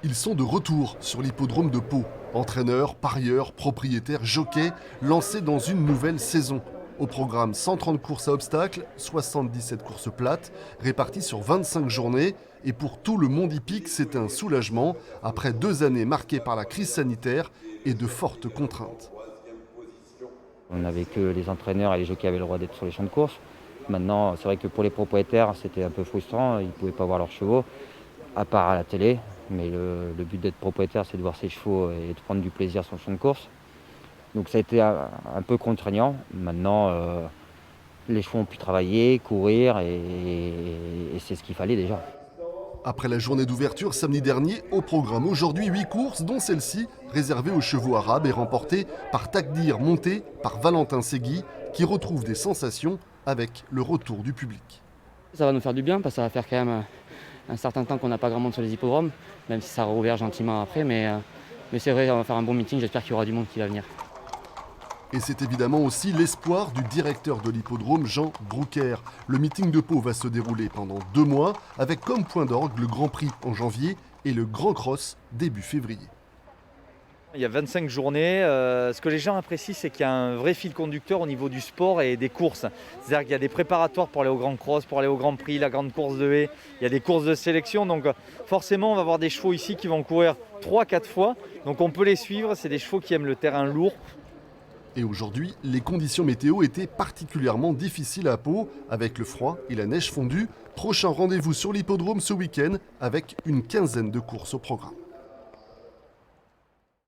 Ils sont de retour sur l'hippodrome de Pau. Entraîneurs, parieurs, propriétaires, jockeys, lancés dans une nouvelle saison. Au programme 130 courses à obstacles, 77 courses plates, réparties sur 25 journées. Et pour tout le monde hippique, c'est un soulagement après 2 années marquées par la crise sanitaire et de fortes contraintes. On n'avait que les entraîneurs et les jockeys avaient le droit d'être sur les champs de course. Maintenant, c'est vrai que pour les propriétaires, c'était un peu frustrant. Ils ne pouvaient pas voir leurs chevaux, à part à la télé. Mais le but d'être propriétaire, c'est de voir ses chevaux et de prendre du plaisir sur le champ de course. Donc ça a été un peu contraignant. Maintenant, les chevaux ont pu travailler, courir et c'est ce qu'il fallait déjà. Après la journée d'ouverture samedi dernier, au programme aujourd'hui 8 courses, dont celle-ci réservée aux chevaux arabes et remportée par Takdir, montée par Valentin Segui, qui retrouve des sensations avec le retour du public. Ça va nous faire du bien parce que ça va faire quand même un certain temps qu'on n'a pas grand monde sur les hippodromes, même si ça rouvert gentiment après. Mais c'est vrai, on va faire un bon meeting, j'espère qu'il y aura du monde qui va venir. Et c'est évidemment aussi l'espoir du directeur de l'hippodrome, Jean Broucker. Le meeting de Pau va se dérouler pendant 2 mois, avec comme point d'orgue le Grand Prix en janvier et le Grand Cross début février. Il y a 25 journées. Ce que les gens apprécient, c'est qu'il y a un vrai fil conducteur au niveau du sport et des courses. C'est-à-dire qu'il y a des préparatoires pour aller au Grand Cross, pour aller au Grand Prix, la grande course de haie. Il y a des courses de sélection. Donc forcément, on va avoir des chevaux ici qui vont courir 3-4 fois. Donc on peut les suivre. C'est des chevaux qui aiment le terrain lourd. Et aujourd'hui, les conditions météo étaient particulièrement difficiles à Pau, avec le froid et la neige fondue. Prochain rendez-vous sur l'hippodrome ce week-end, avec une quinzaine de courses au programme.